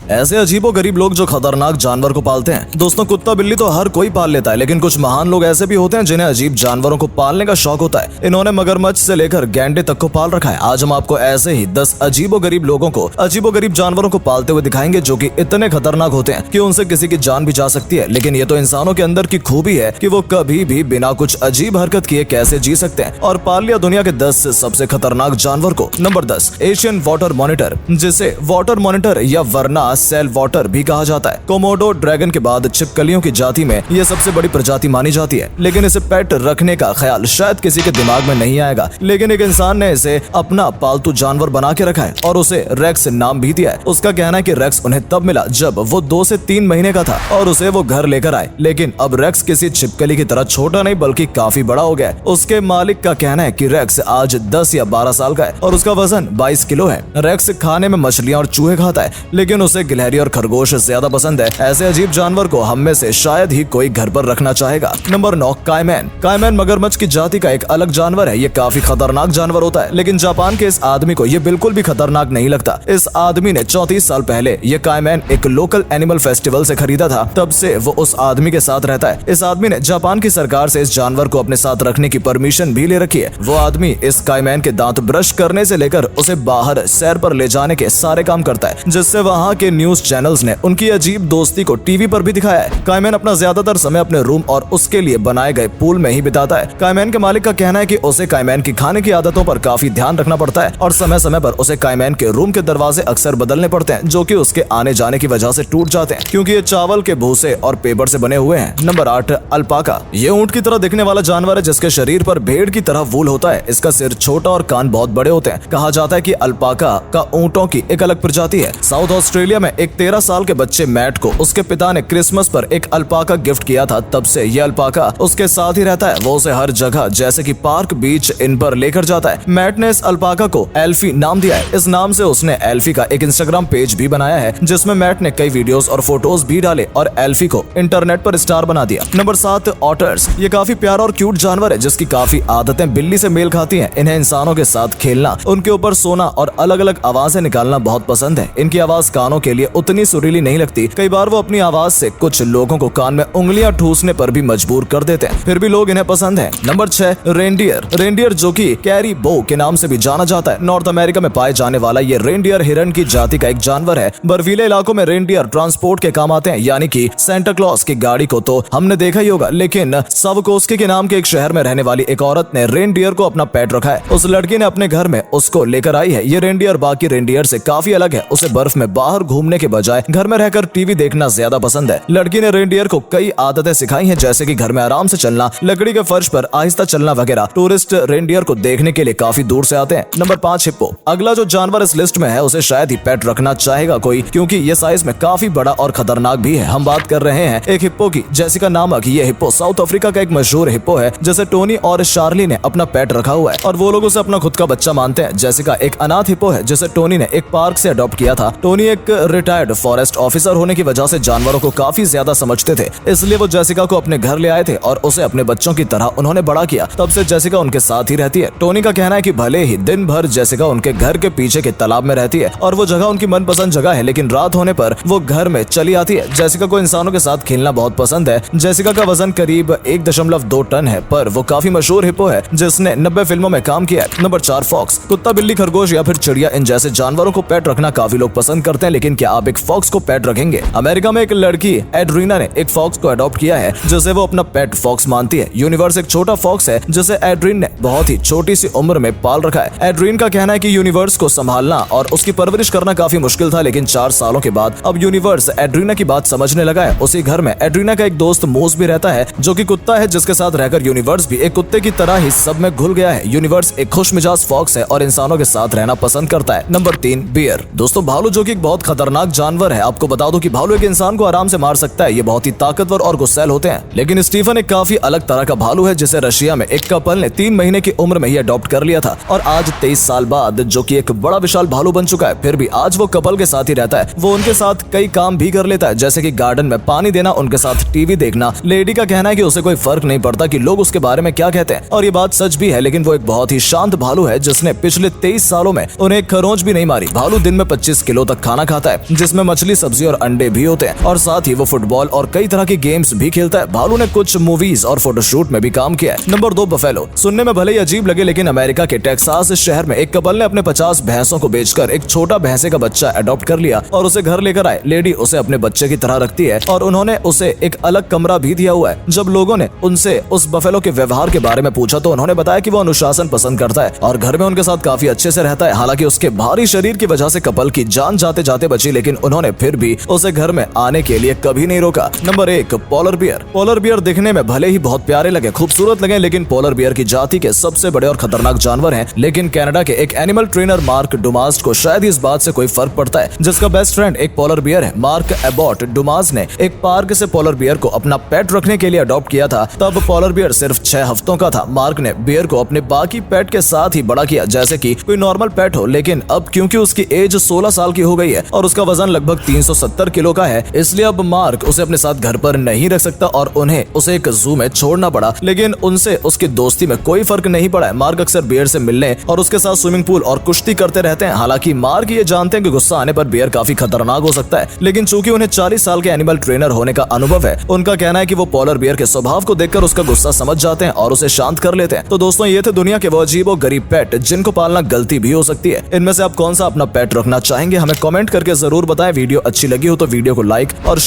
ऐसे अजीबो गरीब लोग जो खतरनाक जानवर को पालते हैं। दोस्तों, कुत्ता बिल्ली तो हर कोई पाल लेता है, लेकिन कुछ महान लोग ऐसे भी होते हैं जिन्हें अजीब जानवरों को पालने का शौक होता है। इन्होंने मगरमच्छ से लेकर गैंडे तक को पाल रखा है। आज हम आपको ऐसे ही 10 अजीबो गरीब लोगों को, अजीबो गरीब जानवरों को पालते हुए दिखाएंगे जो कि इतने खतरनाक होते हैं कि उनसे किसी की जान भी जा सकती है। लेकिन ये तो इंसानों के अंदर की खूबी है कि वो कभी भी बिना कुछ अजीब हरकत किए कैसे जी सकते हैं। और पाल लिया दुनिया के 10 सबसे खतरनाक जानवर को। नंबर 10, एशियन वाटर मॉनिटर, जिसे वाटर मॉनिटर या वरना सेल वाटर भी कहा जाता है। कोमोडो ड्रैगन के बाद छिपकलियों की जाति में यह सबसे बड़ी प्रजाति मानी जाती है, लेकिन इसे पेट रखने का ख्याल शायद किसी के दिमाग में नहीं आएगा। लेकिन एक इंसान ने इसे अपना पालतू जानवर बना के रखा है और उसे रेक्स नाम भी दिया है। उसका कहना है कि रेक्स उन्हें तब मिला जब वो 2 से 3 महीने का था और उसे वो घर लेकर आए। लेकिन अब रेक्स किसी छिपकली की तरह छोटा नहीं बल्कि काफी बड़ा हो गया है। उसके मालिक का कहना है कि रेक्स आज 10 या 12 साल का है और उसका वजन 22 किलो है। रेक्स खाने में मछलियां और चूहे खाता है, लेकिन उसे गिलहरी और खरगोश ज्यादा पसंद है। ऐसे अजीब जानवर को हम में से शायद ही कोई घर पर रखना चाहेगा। नंबर 9, कायमैन। कायमैन मगरमच्छ की जाति का एक अलग जानवर है। ये काफी खतरनाक जानवर होता है, लेकिन जापान के इस आदमी को ये बिल्कुल भी खतरनाक नहीं लगता। इस आदमी ने 34 साल पहले ये कायमैन एक लोकल एनिमल फेस्टिवल से खरीदा था। तब से वो उस आदमी के साथ रहता है। इस आदमी ने जापान की सरकार से इस जानवर को अपने साथ रखने की परमिशन भी ले रखी है। वो आदमी इस कायमैन के दांत ब्रश करने से लेकर उसे बाहर सैर पर ले जाने के सारे काम करता है, जिससे वहाँ के न्यूज चैनल्स ने उनकी अजीब दोस्ती को टीवी पर भी दिखाया है। कायमैन अपना ज्यादातर समय अपने रूम और उसके लिए बनाए गए पूल में ही बिताता है। कायमैन के मालिक का कहना है कि उसे कायमैन की खाने की आदतों पर काफी ध्यान रखना पड़ता है और समय समय पर उसे कायमैन के रूम के दरवाजे अक्सर बदलने पड़ते हैं, जो कि उसके आने जाने की वजह से टूट जाते हैं, क्योंकि ये चावल के भूसे और पेपर से बने हुए हैं। Number 8, alpaca. ये ऊंट की तरह दिखने वाला जानवर है जिसके शरीर पर भेड़ की तरह वूल होता है। इसका सिर छोटा और कान बहुत बड़े होते हैं। कहा जाता है कि अल्पाका का ऊंटों की एक अलग प्रजाति है। साउथ ऑस्ट्रेलिया में एक 13 साल के बच्चे मैट को उसके पिता ने क्रिसमस पर एक अल्पाका गिफ्ट किया था। तब से ये अल्पाका उसके साथ ही रहता है। वो उसे हर जगह जैसे कि पार्क, बीच, इन पर लेकर जाता है। मैट ने इस अल्पाका को एल्फी नाम दिया है। इस नाम से उसने एल्फी का एक इंस्टाग्राम पेज भी बनाया है, जिसमें मैट ने कई वीडियोस और फोटोज भी डाले और एल्फी को इंटरनेट पर स्टार बना दिया। Number 7, otters. ये काफी प्यारा और क्यूट जानवर है जिसकी काफी आदतें बिल्ली से मेल खाती हैं। इन्हें इंसानों के साथ खेलना, उनके ऊपर सोना और अलग अलग आवाजें निकालना बहुत पसंद है। इनकी आवाज कानों के लिए उतनी सुरीली नहीं लगती। कई बार वो अपनी आवाज से कुछ लोगों को कान में उंगलियां ठूसने पर भी मजबूर कर देते हैं, फिर भी लोग इन्हें पसंद है। Number 6, reindeer. रेनडियर जो कि कैरीबो के नाम से भी जाना जाता है। नॉर्थ अमेरिका में पाए जाने वाला ये रेनडियर हिरन की जाति का एक जानवर है। बर्फीले इलाकों में रेनडियर ट्रांसपोर्ट के काम आते हैं, यानी कि सेंटा क्लॉज की गाड़ी को तो हमने देखा ही होगा, लेकिन सावकोस्की के नाम के एक शहर में रहने वाली एक औरत ने रेनडियर को अपना पेट रखा है। उस लड़की ने अपने घर में उसको लेकर आई है। ये रेनडियर बाकी रेनडियर से काफी अलग है। उसे बर्फ में बाहर घूमने के बजाय घर में रहकर टीवी देखना ज्यादा पसंद है। लड़की ने रेनडियर को कई आदतें सिखाई हैं, जैसे कि घर में आराम से चलना, लकड़ी के फर्श पर आहिस्ता चलना वगैरह। टूरिस्ट रेनडियर को देखने के लिए काफी दूर से आते हैं। Number 5, hippo. अगला जो जानवर इस लिस्ट में है उसे शायद ही पेट रखना चाहेगा कोई, क्योंकि ये साइज में काफी बड़ा और खतरनाक भी है। हम बात कर रहे हैं एक हिप्पो की, जेसिका नामक ये हिप्पो साउथ अफ्रीका का एक मशहूर हिप्पो है, जिसे टोनी और शार्ली ने अपना पेट रखा हुआ है और वो लोग उसे अपना खुद का बच्चा मानते हैं। जेसिका एक अनाथ हिप्पो है जिसे टोनी ने एक पार्क से अडॉप्ट किया था। टोनी एक रिटायर्ड फॉरेस्ट ऑफिसर होने की वजह से जानवरों को काफी ज्यादा समझते थे, इसलिए वो जेसिका को अपने घर ले आए थे और उसे अपने बच्चों की तरह उन्होंने बड़ा किया। तब से जेसिका उनके साथ ही रहती है। टोनी का कहना है कि भले ही दिन भर जेसिका उनके घर के पीछे के तालाब में रहती है और वो जगह उनकी मनपसंद जगह है, लेकिन रात होने पर वो घर में चली आती है। जेसिका को इंसानों के साथ खेलना बहुत पसंद है। जेसिका का वजन करीब 1.2 टन है, पर वो काफी मशहूर हिप्पो है जिसने 90 फिल्मों में काम किया है। Number 4, fox. कुत्ता, बिल्ली, खरगोश या फिर चिड़िया, इन जैसे जानवरों को पेट रखना काफी लोग पसंद करते हैं, लेकिन क्या आप एक फॉक्स को पेट रखेंगे? अमेरिका में एक लड़की एड्रीना ने एक फॉक्स को अडॉप्ट किया है, जिसे वो अपना पेट फॉक्स मानती है। यूनिवर्स एक छोटा फॉक्स है जिसे एड्रीन ने बहुत ही छोटी सी उम्र में पाल रखा है। एड्रीन का कहना है कि यूनिवर्स को संभालना और उसकी परवरिश करना काफी मुश्किल था, लेकिन 4 सालों के बाद अब यूनिवर्स एड्रीना की बात समझने लगा है। उसी घर में एड्रीना का एक दोस्त मूस भी रहता है, जो कि कुत्ता है, जिसके साथ रहकर यूनिवर्स भी एक कुत्ते की तरह ही सब में घुल गया है। यूनिवर्स एक खुशमिजाज फॉक्स है और इंसानों के साथ रहना पसंद करता है। Number 3, bear. दोस्तों, भालू जो कि एक बहुत खतरनाक जानवर है। आपको बता दो कि भालू एक इंसान को आराम से मार सकता है। ये बहुत ही ताकतवर और गुस्सैल होते हैं, लेकिन स्टीफन एक काफी अलग तरह का भालू है, जिसे रशिया में एक कपल ने 3 महीने की उम्र में ही अडॉप्ट कर लिया था और आज 23 साल बाद जो कि एक बड़ा विशाल भालू बन चुका है। फिर भी आज वो कपल के साथ ही रहता है। वो उनके साथ कई काम भी कर लेता है, जैसे कि गार्डन में पानी देना, उनके साथ टीवी देखना। लेडी का कहना है कि उसे कोई फर्क नहीं पड़ता कि लोग उसके बारे में क्या कहते हैं, और ये बात सच भी है। लेकिन वो एक बहुत ही शांत भालू है जिसने पिछले 23 सालों में उन्हें खरोंच भी नहीं मारी। भालू दिन में 25 किलो तक खाना खाता है। है जिसमें मछली, सब्जी और अंडे भी होते हैं और साथ ही वो फुटबॉल और कई तरह की गेम्स भी खेलता है। भालू ने कुछ मूवीज और फोटोशूट में भी काम किया है। Number 2 buffalo. सुनने में भले ही अजीब लगे लेकिन अमेरिका के टेक्सास शहर में एक कपल ने अपने 50 भैंसों को बेचकर एक छोटा भैंसे का बच्चा अडॉप्ट कर लिया और उसे घर लेकर आए। लेडी उसे अपने बच्चे की तरह रखती है और उन्होंने उसे एक अलग कमरा भी दिया हुआ है। जब लोगों ने उनसे उस बफेलो के व्यवहार के बारे में पूछा तो उन्होंने बताया कि वो अनुशासन पसंद करता है और घर में उनके साथ काफी अच्छे से रहता है। हालांकि उसके भारी शरीर की वजह से कपल की जान जाते जाते बची, लेकिन उन्होंने फिर भी उसे घर में आने के लिए कभी नहीं रोका। Number 1 polar bear. Polar bear दिखने में भले ही बहुत प्यारे लगे, खूबसूरत लगे, लेकिन पोलर बियर की जाति के सबसे बड़े और खतरनाक जानवर हैं। लेकिन कनाडा के एक एनिमल ट्रेनर मार्क डुमास को शायद इस बात से कोई फर्क पड़ता है, जिसका बेस्ट फ्रेंड एक पोलर बियर है। मार्क एबॉट डुमास ने एक पार्क से पोलर बियर को अपना पेट रखने के लिए अडॉप्ट किया था। तब पोलर बियर सिर्फ 6 हफ्तों का था। मार्क ने बियर को अपने बाकी पेट के साथ ही बड़ा किया जैसे कि कोई नॉर्मल पेट हो, लेकिन अब क्योंकि उसकी एज 16 साल की हो गई है और उसका वजन लगभग 370 किलो का है, इसलिए अब मार्क उसे अपने साथ घर पर नहीं रख सकता और उन्हें उसे एक जू में छोड़ना पड़ा। लेकिन उनसे उसकी दोस्ती में कोई फर्क नहीं पड़ा है। मार्क अक्सर बियर से मिलने और उसके साथ स्विमिंग पूल और कुश्ती करते रहते हैं। हालांकि मार्क ये जानते हैं कि गुस्सा आने पर बियर काफी खतरनाक हो सकता है, लेकिन चूंकि उन्हें 40 साल के एनिमल ट्रेनर होने का अनुभव है, उनका कहना है कि वो पोलर बियर के स्वभाव को देखकर उसका गुस्सा समझ जाते हैं और उसे शांत कर लेते हैं। तो दोस्तों, ये थे दुनिया के वो अजीब और गरीब पेट जिनको पालना गलती भी हो सकती है। इनमें से आप कौन सा अपना पेट रखना चाहेंगे हमें कमेंट करके जरूर बताएं। वीडियो अच्छी लगी हो तो वीडियो को लाइक और शेयर